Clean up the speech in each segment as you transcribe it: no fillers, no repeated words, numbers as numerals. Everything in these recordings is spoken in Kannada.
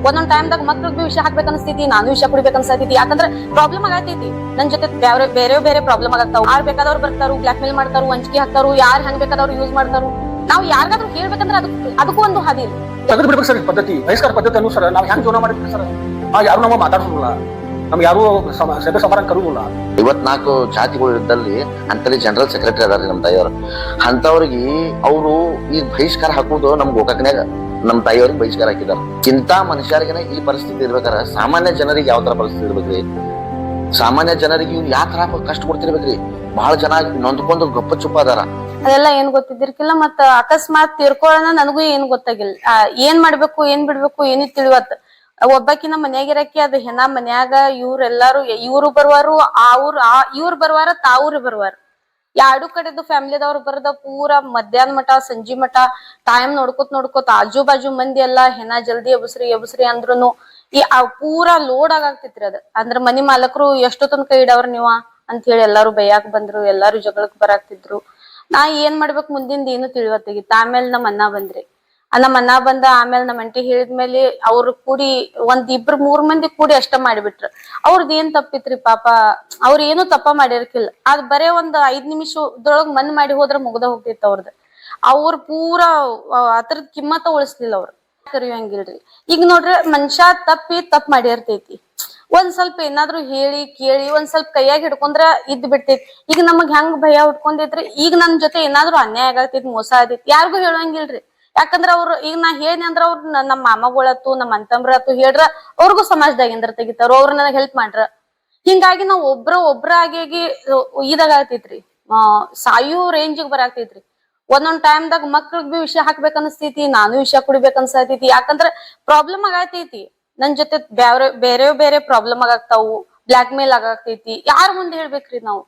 ಒಂದೊಂದ್ ಟೈಮ್ದಾಗ ಮಕ್ಳಿಗೆ ವಿಷಯ ಹಾಕ್ಬೇಕು ಅನ್ಸ್ತೈತಿ, ನಾನು ವಿಷಯ ಕುಡಿಬೇಕು ಅನ್ಸ್ತೈತಿ. ಯಾಕಂದ್ರೆ ಪ್ರಾಬ್ಲಮ್ ಆಗತೈತಿ ನನ್ ಜೊತೆ ಬೇರೆ ಬೇರೆ ಪ್ರಾಬ್ಲಮ್ ಆಗತ್ತಾವ. ಯಾರ್ ಬೇಕಾದವ್ರು ಬರ್ತಾರು, ಬ್ಲಾಕ್ ಮೇಲ್ ಮಾಡ್ತಾರು, ವಂಚಿಕೆ ಹಾಕ್ತಾರು, ಯಾರ್ ಹೆಂಗ್ ಬೇಕಾದವ್ರು ಯೂಸ್ ಮಾಡ್ತಾರು. ನಾವ್ ಯಾರಿಗಾದ್ರೂ ಹೇಳ್ಬೇಕಂದ್ರೆ ಅದಕ್ಕೂ ಒಂದು ಹಾದಿ ಇಲ್ಲ. ತೆಗೆದು ಬಿಡ್ಬೇಕು ಸರ್ ಪದ್ಧತಿ, ಬಹಿಷ್ಕಾರ ಪದ್ಧತಿ ಅನ್ನು ಸರ್ ನಾವ್ ಹೆಂಗ್ ಜೀವನ ಮಾಡಿದ್ವಿ ಸರ್. ಯಾರು ನಮ್ಮ ಮಾತಾಡ್ಸೋದಿಲ್ಲ, ನಮ್ಗೆ ಯಾರು ಸಭೆ ಸಮಾರಂಭ ಕರುವುದಿಲ್ಲ. 54 ಜಾತಿಗಳು ಇದ್ದಲ್ಲಿ ಅಂತಲ್ಲಿ ಜನರಲ್ ಸೆಕ್ರೆಟರಿ ಅದಾರ್ರಿ ನಮ್ ತಾಯಿಯವ್ರು. ಅಂತವ್ರಿಗೆ ಅವರು ಈ ಬಹಿಷ್ಕಾರ ಹಾಕುದು ನಮ್ ಗೋಕಾಕ್ನ್ಯಾಗ ನಮ್ ತಾಯಿಯವ್ರಿಗೆ ಬಹಿಷ್ಕಾರ ಹಾಕಿದಾರ. ಇಂತ ಮನುಷ್ಯರಿಗೆನ ಈ ಪರಿಸ್ಥಿತಿ ಇರ್ಬೇಕಾರ ಸಾಮಾನ್ಯ ಜನರಿಗೆ ಯಾವ ತರ ಪರಿಸ್ಥಿತಿ ಇರ್ಬೇಕ್ರಿ? ಸಾಮಾನ್ಯ ಜನರಿಗೆ ಯಾವ ತರ ಕಷ್ಟ ಕೊಡ್ತಿರ್ಬೇಕ್ರಿ? ಬಹಳ ಜನ ನೊಂದ್ಕೊಂಡು ಗಪ್ಪ ಚುಪ್ಪ ಅದಾರ. ಅದೆಲ್ಲ ಏನ್ ಗೊತ್ತಿದ್ದಿರ್ಕಿಲ್ಲ. ಮತ್ತ ಅಕಸ್ಮಾತ್ ತೀರ್ಕೊಳ್ಳೋಣ ನನಗೂ ಏನ್ ಗೊತ್ತಾಗಿಲ್ಲ. ಏನ್ ಮಾಡ್ಬೇಕು ಏನ್ ಬಿಡ್ಬೇಕು ಏನು ತಿಳಿವತ್. ಒಬ್ಬಾಕಿನ ಮನ್ಯಾಗಿರಕ್ಕೆ ಅದ್ ಹೆಣ ಮನ್ಯಾಗ ಇವ್ರೆಲ್ಲಾರು ಇವ್ರು ಬರ್ವಾರು, ಇವ್ರು ಬರ್ವಾರ, ತಾವ್ರು ಬರ್ವಾರ. ಎರಡು ಕಡೆದು ಫ್ಯಾಮಿಲಿದವ್ರು ಬರದ ಪೂರಾ ಮಧ್ಯಾಹ್ನ ಮಠ ಸಂಜಿ ಮಠ ಟೈಮ್ ನೋಡ್ಕೋತ್ ಆಜು ಬಾಜು ಮಂದಿ ಎಲ್ಲಾ ಹೆಣ ಜಲ್ದಿ ಎಬ್ಸ್ರಿ ಅಂದ್ರುನು ಪೂರಾ ಲೋಡ್ ಆಗಾಗ್ತಿತ್ರಿ ಅದ. ಅಂದ್ರ ಮನಿ ಮಾಲಕರು ಎಷ್ಟೋ ತನಕ ಇಡವ್ರ ನೀವ ಅಂತ ಹೇಳಿ ಎಲ್ಲಾರು ಬೈಯಾಕ್ ಬಂದ್ರು, ಎಲ್ಲಾರು ಜಗಳಕ್ ಬರಾಕ್ತಿದ್ರು. ನಾ ಏನ್ ಮಾಡ್ಬೇಕು ಮುಂದಿಂದ ಏನು ತಿಳಿವತ್ತಾಗಿತ್ತ. ಆಮೇಲೆ ನಮ್ಮ ಅಣ್ಣ ಬಂದ್ರಿ. ನಮ್ಮ ಅಣ್ಣ ಬಂದ ಆಮೇಲೆ ನಮ್ಮ ಅಂಟಿ ಹೇಳಿದ್ಮೇಲೆ ಅವ್ರು ಕೂಡಿ 1-2-3 ಮಂದಿ ಕೂಡಿ ಅಷ್ಟ ಮಾಡಿಬಿಟ್ರ. ಅವ್ರದ್ ಏನ್ ತಪ್ಪಿತ್ರಿ ಪಾಪ, ಅವ್ರ ಏನು ತಪ್ಪ ಮಾಡಿರ್ಕಿಲ್ಲ. ಅದ್ ಬರೇ 5 ನಿಮಿಷದೊಳಗ್ ಮನ್ ಮಾಡಿ ಹೋದ್ರ ಮುಗ್ದ ಹೋಗ್ತಿತ್ತು ಅವ್ರದ್. ಅವ್ರ ಪೂರಾ ಅದ್ರದ್ ಕಿಮ್ಮತ್ತ ಉಳಿಸ್ಲಿಲ್ಲ ಅವ್ರು. ಕರಿಯಂಗಿಲ್ರಿ. ಈಗ ನೋಡ್ರಿ ಮನುಷ್ಯ ತಪ್ಪ ಮಾಡಿರ್ತೈತಿ. ಒಂದ್ ಸ್ವಲ್ಪ ಏನಾದ್ರು ಹೇಳಿ ಕೇಳಿ ಒಂದ್ ಸ್ವಲ್ಪ ಕೈಯಾಗ ಹಿಡ್ಕೊಂಡ್ರ ಇದ್ ಬಿಡ್ತೈತಿ. ಈಗ ನಮಗ್ ಹೆಂಗ್ ಭಯ ಉಟ್ಕೊಂಡೈತ್ರಿ, ಈಗ ನನ್ ಜೊತೆ ಏನಾದ್ರು ಅನ್ಯಾಯ ಆಗತೈತಿ, ಮೋಸ ಆಗತೈತಿ, ಯಾರಿಗೂ ಹೇಳಂಗಿಲ್ರಿ. ಯಾಕಂದ್ರ ಅವ್ರು ಈಗ ನಾ ಹೇಳಿ ಅಂದ್ರ ಅವ್ರು ನಮ್ಮ ಮಾಮಗಳತ್ತು ನಮ್ಮ ಅಂತಂಬ್ರತ್ತು ಹೇಳ್ರ ಅವ್ರಿಗೂ ಸಮಾಜದಾಗಿಂದ್ರ ತೆಗಿತಾರ, ಅವ್ರ ನನಗ್ ಹೆಲ್ಪ್ ಮಾಡ್ರ. ಹಿಂಗಾಗಿ ನಾವ್ ಒಬ್ರಾಗಿ ಇದಾಗತೈತ್ರಿ, ಸಾಯು ರೇಂಜಿಗ್ ಬರಾಕ್ತೈತ್ರಿ. ಒಂದೊಂದ್ ಟೈಮ್ದಾಗ ಮಕ್ಳಿಗೆ ವಿಷಯ ಹಾಕ್ಬೇಕ ಅನ್ಸ್ತೈತಿ, ನಾನು ವಿಷಯ ಕುಡಿಬೇಕ ಅನ್ಸ್ತೈತಿ. ಯಾಕಂದ್ರ ಪ್ರಾಬ್ಲಮ್ ಆಗತೈತಿ ನನ್ ಜೊತೆ ಬೇರೆ ಬೇರೆ ಪ್ರಾಬ್ಲಮ್ ಆಗಾಗ್ತಾವು, ಬ್ಲಾಕ್ ಮೇಲ್ ಆಗಾಗ್ತೈತಿ. ಯಾರ ಮುಂದೆ ಹೇಳ್ಬೇಕ್ರಿ ನಾವು?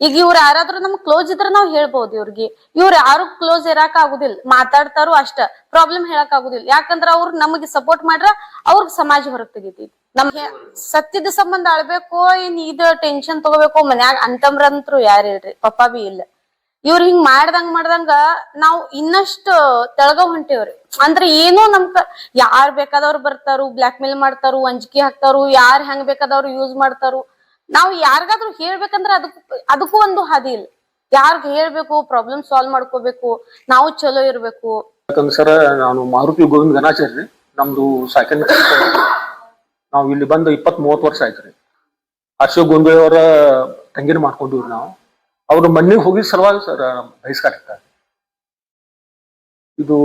ಈಗ ಇವ್ರ ಯಾರಾದ್ರೂ ನಮ್ಗ್ ಕ್ಲೋಸ್ ಇದ್ರ ನಾವ್ ಹೇಳ್ಬೋದು ಇವ್ರಿಗೆ. ಇವ್ರ ಯಾರು ಕ್ಲೋಸ್ ಇರಾಕ್ ಆಗುದಿಲ್ಲ, ಮಾತಾಡ್ತಾರು ಅಷ್ಟ, ಪ್ರಾಬ್ಲಮ್ ಹೇಳಕ್ ಆಗುದಿಲ್ಲ. ಯಾಕಂದ್ರ ಅವ್ರು ನಮಗೆ ಸಪೋರ್ಟ್ ಮಾಡ್ರ ಅವ್ರ ಸಮಾಜ ಹೊರಗ್ ತೆಗಿತೈತಿ. ನಮ್ಗೆ ಸತ್ಯದ ಸಂಬಂಧ ಆಳ್ಬೇಕೋ ಏನ್ ಇದ ಟೆನ್ಷನ್ ತಗೋಬೇಕೋ ಮನ್ಯಾಗ ಅಂತಂಬ್ರಂತ್ರು ಯಾರು ಇಲ್ರಿ, ಪಪ್ಪ ಬಿ ಇಲ್ಲ. ಇವ್ರ ಹಿಂಗ್ ಮಾಡ್ದಂಗ ನಾವ್ ಇನ್ನಷ್ಟ ತೆಳಗ ಹೊಂಟೇವ್ರಿ. ಅಂದ್ರ ಏನೋ ಯಾರ್ ಬೇಕಾದವ್ರು ಬರ್ತಾರು, ಬ್ಲಾಕ್ ಮೇಲ್ ಮಾಡ್ತಾರು, ಅಂಜಿಕೆ ಹಾಕ್ತಾರು, ಯಾರ್ ಹೆಂಗ್ ಬೇಕಾದವ್ರು ಯೂಸ್ ಮಾಡ್ತಾರು. ನಾವ್ ಯಾರಿಗಾದ್ರೂ ಹೇಳ್ಬೇಕಂದ್ರ ಅದಕ್ಕೂ ಒಂದು ಹಾದಿ ಇಲ್ಲ. ಯಾರ್ಗ್ ಹೇಳ್ಬೇಕು, ಪ್ರಾಬ್ಲಮ್ ಸಾಲ್ವ್ ಮಾಡ್ಕೋಬೇಕು, ನಾವು ಚಲೋ ಇರ್ಬೇಕು. ಯಾಕಂದ್ರೆ ಸರ್ ನಾನು ಮಾರುತಿ ಗೋವಿಂದ ಗಣಾಚಾರ್ಯ, ನಮ್ದು ಸೆಕೆಂಡ್ ನಾವು ಇಲ್ಲಿ ಬಂದು 20-30 ವರ್ಷ ಆಯ್ತ್ರಿ. ಅಶೋಕ್ ಗೊಂಬೆ ಅವರ ತಂಗಿನ ಮಾಡ್ಕೊಂಡಿವ್ರಿ ನಾವು. ಅವ್ರ ಮಣ್ಣಿಗೆ ಹೋಗಿ ಸಲುವಾಗಿ ಸರ್ ಬಹಿಷ್ಕಾರ ಇರ್ತಾರೆ. ಇದು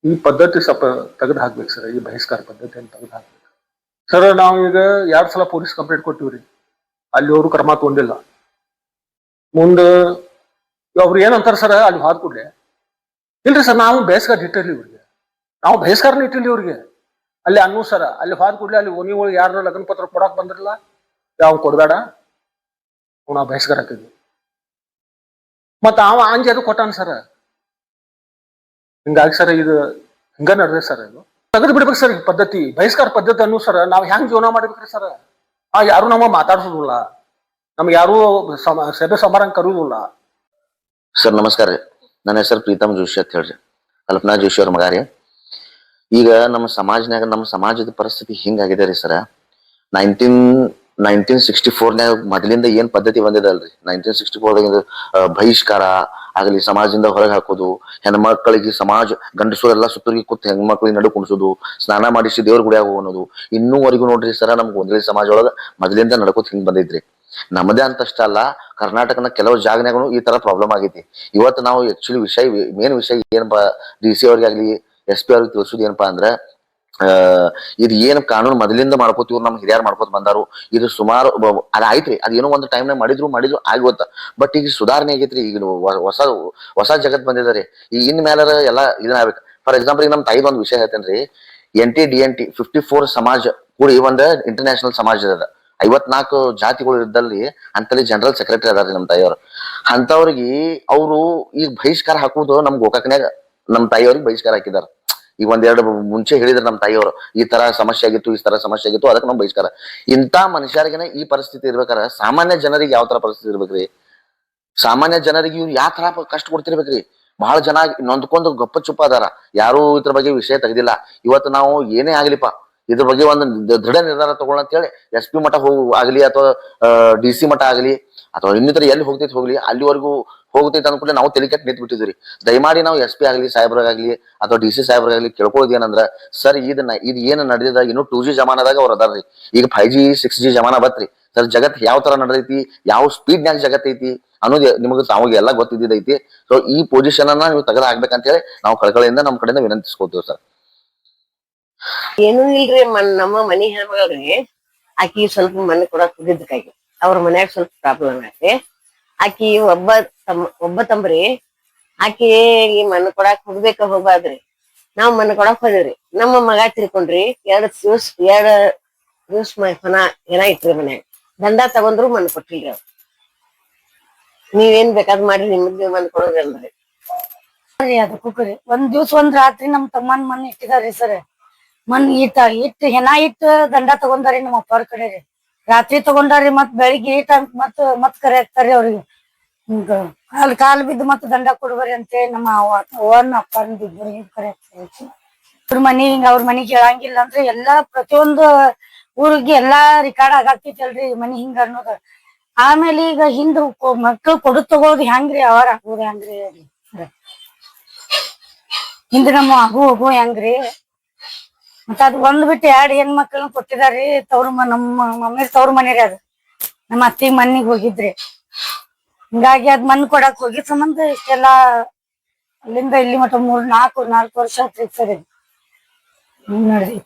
ಈ ಪದ್ಧತಿ ಸ್ವಲ್ಪ ತೆಗೆದು ಹಾಕ್ಬೇಕು ಸರ್, ಈ ಬಹಿಷ್ಕಾರ ಪದ್ಧತಿಯನ್ನು ತೆಗೆದು ಹಾಕ್ಬೇಕು ಸರ್. ನಾವು ಈಗ 2 ಸಲ ಪೊಲೀಸ್ ಕಂಪ್ಲೇಂಟ್ ಕೊಟ್ಟಿವ್ರಿ, ಅಲ್ಲಿ ಅವರು ಕ್ರಮ ತಗೊಂಡಿಲ್ಲ. ಮುಂದೆ ಅವ್ರು ಏನಂತಾರ ಸರ್, ಅಲ್ಲಿ ಹೋದ ಕೂಡಲೇ ಇಲ್ರಿ ಸರ್ ನಾವು ಬಹಿಷ್ಕಾರ ಇಟ್ಟಿರ್ಲಿ ಇವ್ರಿಗೆ, ನಾವು ಬಹಿಷ್ಕಾರನ ಇಟ್ಟಿರ್ಲಿ ಇವ್ರಿಗೆ ಅಲ್ಲಿ ಅನ್ನೂ ಸರ. ಅಲ್ಲಿ ಹೋದ ಕೂಡಲೇ ಅಲ್ಲಿ ಓಣಿಗಳು ಯಾರು ಲಗ್ನ ಪತ್ರ ಕೊಡಕ್ ಬಂದ್ರಲ್ಲ, ಯಾವ ಕೊಡ್ಬೇಡ ನಾವು ಬಹಿಷ್ಕಾರ ಹಾಕಿದ್ವಿ. ಮತ್ತ ಅಂಜಿ ಅದು ಕೊಟ್ಟಾನ ಸರ್. ಹಿಂಗಾಗಿ ಸರ್ ಇದು ಹಿಂಗ ನಡೆದ ಸರ್. ಇದು ತೆಗೆದು ಬಿಡ್ಬೇಕು ಸರ್ ಈ ಪದ್ಧತಿ, ಬಹಿಷ್ಕಾರ ಪದ್ಧತಿ ಅನ್ನು ಸರ್ ನಾವ್ ಹೆಂಗ್ ಜೀವನ ಮಾಡ್ಬೇಕ್ರಿ ಸರ್. ಯಾರು ನಮ್ಮ ಮಾತಾಡ್ಸೋದಿಲ್ಲ, ನಮ್ಗೆ ಯಾರು ಸಭೆ ಸಮಾರಂಭ ಕರುವುದಿಲ್ಲ. ಸರ್ ನಮಸ್ಕಾರ ರೀ, ನನ್ನ ಹೆಸರು ಪ್ರೀತಮ್ ಜೋಶಿ ಅಂತ ಹೇಳ್ರಿ, ಕಲ್ಪನಾ ಜೋಶಿ ಅವ್ರ ಮಗ ರೀ. ಈಗ ನಮ್ಮ ಸಮಾಜದ ಪರಿಸ್ಥಿತಿ ಹಿಂಗಾಗಿದೆ ರೀ ಸರ. 1964ನ್ಯಾಗ ಮೊದಲಿಂದ ಏನ್ ಪದ್ಧತಿ ಬಂದಿದಲ್ರಿ, 1964ದಾಗ ಬಹಿಷ್ಕಾರ ಆಗಲಿ, ಸಮಾಜದಿಂದ ಹೊರಗೆ ಹಾಕೋದು, ಹೆಣ್ಮಕ್ಳಿಗೆ ಗಂಡಸರು ಎಲ್ಲಾ ಸುತ್ತೂರಿಗೆ ಕೂತ್ ಹೆಣ್ಮಕ್ಳಿಗೆ ನಡು ಕುಣಿಸೋದು, ಸ್ನಾನ ಮಾಡಿಸಿ ದೇವ್ರ ಗುಡಿಯಾಗ ಹೋಗೋದು, ಇನ್ನೂವರೆಗೂ ನೋಡ್ರಿ ಸರ ನಮ್ ಗೊಂದಲಿ ಸಮಾಜ ಒಳಗ ಮೊದಲಿಂದ ನಡ್ಕೋತ್ ಹಿಂಗ್ ಬಂದೈತ್ರಿ. ನಮ್ಮದೇ ಅಂತಷ್ಟ ಅಲ್ಲ, ಕರ್ನಾಟಕನ ಕೆಲವು ಜಾಗನಾಗೂ ಈ ತರ ಪ್ರಾಬ್ಲಮ್ ಆಗೈತಿ. ಇವತ್ತು ನಾವು ಆಕ್ಚುಲಿ ಮೇನ್ ವಿಷಯ ಏನಪ್ಪಾ, DC ಅವ್ರಿಗೆ ಆಗ್ಲಿ SP ಅವ್ರಿಗೆ ತಿಳಿಸೋದು ಏನಪ್ಪಾ ಅಂದ್ರ, ಇದು ಏನ್ ಕಾನೂನು ಮೊದಲಿಂದ ಮಾಡ್ಕೋತಿವ್ರು, ನಮ್ ಹಿರಿಯರ್ ಮಾಡ್ಕೋತ ಬಂದಾರು. ಇದು ಸುಮಾರು ಅದಾಯ್ತ್ರಿ, ಅದೇನೋ ಒಂದು ಟೈಮ್ನಾಗ ಮಾಡಿದ್ರು ಆಗೋತ್ತ. ಬಟ್ ಈಗ ಸುಧಾರಣೆ ಆಗೈತ್ರಿ. ಈಗ ಹೊಸ ಜಗತ್ ಬಂದಿದ್ದಾರೆ. ಈಗ ಇನ್ ಮೇಲಾರ ಎಲ್ಲಾ ಇದನ್ನ ಆಗ್ಬೇಕು. ಫಾರ್ ಎಕ್ಸಾಂಪಲ್ ಈಗ ನಮ್ ತಾಯಿದ ಒಂದು ವಿಷಯ ಹೇಳ್ತೇನ್ರಿ. NT-DNT 54 ಸಮಾಜ ಕೂಡಿ ಒಂದು ಇಂಟರ್ನ್ಯಾಷನಲ್ ಸಮಾಜ ಅದ. 54 ಜಾತಿಗಳು ಇದ್ದಲ್ಲಿ ಅಂತಲ್ಲಿ ಜನರಲ್ ಸೆಕ್ರೆಟರಿ ಅದಾರ್ರಿ ನಮ್ ತಾಯಿಯವ್ರು. ಅಂತವ್ರಿಗೆ ಅವರು ಈಗ ಬಹಿಷ್ಕಾರ ಹಾಕುದು ನಮ್ ಗೋಕಾಕ್ನ್ಯಾಗ ನಮ್ ತಾಯಿಯವ್ರಿಗೆ ಬಹಿಷ್ಕಾರ ಹಾಕಿದಾರ. ಈಗ 1-2 ಮುಂಚೆ ಹೇಳಿದ್ರ ನಮ್ ತಾಯಿಯವರು, ಈ ತರ ಸಮಸ್ಯೆ ಆಗಿತ್ತು, ಅದಕ್ಕೆ ನಮ್ ಬಹಿಷ್ಕಾರ. ಇಂತ ಮನುಷ್ಯರಿಗೆನ ಈ ಪರಿಸ್ಥಿತಿ ಇರ್ಬೇಕಾರ ಸಾಮಾನ್ಯ ಜನರಿಗೆ ಯಾವ ತರ ಪರಿಸ್ಥಿತಿ ಇರ್ಬೇಕ್ರಿ? ಸಾಮಾನ್ಯ ಜನರಿಗೆ ಇವ್ರು ಯಾವ ತರ ಕಷ್ಟ ಕೊಡ್ತಿರ್ಬೇಕ್ರಿ? ಬಹಳ ಜನ ನೊಂದ್ಕೊಂಡು ಗಪ್ಪ ಚುಪ್ಪ ಅದಾರ, ಯಾರು ಇದ್ರ ಬಗ್ಗೆ ವಿಷಯ ತೆಗ್ದಿಲ್ಲ. ಇವತ್ತು ನಾವು ಏನೇ ಆಗ್ಲಿಪ್ಪ ಇದ್ರ ಬಗ್ಗೆ ಒಂದು ದೃಢ ನಿರ್ಧಾರ ತಗೊಳ್ಳ ಅಂತ ಹೇಳಿ SP ಮಠ ಆಗ್ಲಿ ಅಥವಾ DC ಮಠ ಆಗ್ಲಿ ಅಥವಾ ಇನ್ನಿತರ ಎಲ್ಲಿ ಹೋಗ್ತೈತಿ ಹೋಗ್ಲಿ, ಅಲ್ಲಿವರೆಗೂ ಹೋಗ್ತೈತಿ ಅಂದ್ಕೂಡಲೇ ನಾವು ತಲೆ ಕೆಟ್ಟು ನಿಂತು ಬಿಟ್ಟಿದ್ರಿ. ದಯಮಾಡಿ ನಾವು SP ಆಗ್ಲಿ ಸಾಹೇಬ್ರಾಗ್ಲಿ ಅಥವಾ DC ಸಾಹೇಬ್ರಾಗ್ಲಿ ಕೇಳ್ಕೊಳ್ಳೋದು ಏನಂದ್ರ, ಸರ್ ಇದು ಏನ್ ನಡೆದಿದ ಇನ್ನು 2G ಜಮಾನದಾಗ ಅವ್ರ ಅದಾರ್ರಿ. ಈಗ 5G 6G ಜಮಾನ ಬತ್ರಿ ಸರ್. ಜಗತ್ ಯಾವ ತರ ನಡೆದೈತಿ, ಯಾವ ಸ್ಪೀಡ್ನ್ಯಾಗ ಜಗತ್ ಐತಿ ಅನ್ನೋದು ನಿಮಗೆ ತಾವಾಗಿ ಎಲ್ಲ ಗೊತ್ತಿದ್ದೈತಿ. ಸೊ ಈ ಪೊಸಿಷನ್ ಅನ್ನ ನೀವು ತೆಗೆದು ಹಾಕ್ಬೇಕಂತ ಹೇಳಿ ನಾವು ಕಳಕಳಿಯಿಂದ ನಮ್ಮ ಕಡೆಯಿಂದ ವಿನಂತಿಸ್ಕೊತೀವಿ ಸರ್. ಏನೂ ಇಲ್ರಿ, ನಮ್ಮ ಮನಿ ಹೆಣ್ಮಗಳ್ರಿ ಆಕಿ ಸ್ವಲ್ಪ ಮನೆ ಕೊಡಕ್ ಹೋಗಿದ್ದಕ್ಕಾಗಿ ಅವ್ರ ಮನ್ಯಾಗ ಸ್ವಲ್ಪ ಪ್ರಾಬ್ಲಮ್ ಐತಿ. ಆಕಿ ಒಬ್ಬ ತಂಬ್ರಿ ಆಕಿ ಈ ಮನೆ ಕೊಡಾಕ್ ಹೋಗ್ಬಾರ್ದ್ರಿ. ನಾವ್ ಮನೆ ಕೊಡಾಕ್ ಹೋದಿವ್ರಿ. ನಮ್ಮ ಮಗ ತಿರ್ಕೊಂಡ್ರಿ 2 ದಿವ್ಸ ಹೆಣ ಇಟ್ರಿ ಮನ್ಯಾಗ. ದಂಡ ತಗೊಂಡ್ರು ಮನೆ ಕೊಟ್ಟಿಲ್ರಿ ಅವ್ರು. ನೀವೇನ್ ಬೇಕಾದ್ ಮಾಡ್ರಿ, ನಿಮ್ಗೆ ಮನೆ ಕೊಡೋದ್ರಿ. ಅದಕ್ಕೂ ಕರಿ ಒಂದ್ ದಿವ್ಸ ಒಂದ್ ರಾತ್ರಿ ನಮ್ ತಮ್ಮನ್ ಮನ್ ಇಟ್ಟಿದಾರಿ ಸರ್. ಮನ್ ಇಟ್ಟು ಹೆಣ ಇಟ್ಟು ದಂಡ ತಗೊಂಡಾರಿ ನಮ್ಮ ಅಪ್ಪವ್ರ ಕಡೆ ರೀ. ರಾತ್ರಿ ತಗೊಂಡಾರಿ ಮತ್ ಬೆಳಿಗ್ಗೆ ಮತ್ ಕರೆ ಹಾಕ್ತಾರಿ ಅವ್ರಿಗೆ. ಕಾಲ್ ಬಿದ್ದು ಮತ್ ದಂಡ ಕೊಡ್ಬರಿ ಅಂತೇಳಿ ನಮ್ಮ ಅವ್ವನ ಅಪ್ಪನ ಇಬ್ಬರಿಗೆ ಕರೆ ಹಾಕ್ತಾರೆ. ಅವ್ರ ಮನಿ ಕೇಳಂಗಿಲ್ಲ ಅಂದ್ರೆ ಎಲ್ಲಾ ಪ್ರತಿಯೊಂದು ಊರಿಗೆ ಎಲ್ಲಾ ರಿಕಾರ್ಡ್ ಆಗಾಗ್ತೈತಲ್ರಿ ಮನಿ ಹಿಂಗ ಅನ್ನೋದು. ಆಮೇಲೆ ಈಗ ಹಿಂದ್ ಮಕ್ಳು ಕೊಡು ತಗೋದು ಹೆಂಗ್ರಿ, ಅವರ ಆಗೋದು ಹೆಂಗ್ರಿ, ಹಿಂದ್ ನಮ್ಮ ಹೋಗು ಹೆಂಗ್ರಿ. ಮತ್ತ ಅದ್ ಒಂದ್ ಬಿಟ್ಟು 2 ಹೆಣ್ಮಕ್ಳನ್ನ ಕೊಟ್ಟಿದಾರಿ. ನಮ್ಮ ಮಮ್ಮಿ ತವ್ರ ಮನೆ ರೀ ಅದು. ನಮ್ಮ ಅತ್ತಿ ಮನಿಗ್ ಹೋಗಿದ್ರಿ. ಹಿಂಗಾಗಿ ಅದ್ ಮಣ್ ಕೊಡಕ್ ಹೋಗಿ ಸಂಬಂಧ ಇಷ್ಟೆಲ್ಲಾ ಅಲ್ಲಿಂದ ಇಲ್ಲಿ ಮಟ್ಟ 4 ವರ್ಷ ಆತ್ರಿ ಸರಿ ಹಿಂಗ್ ನಡೆದೈತಿ.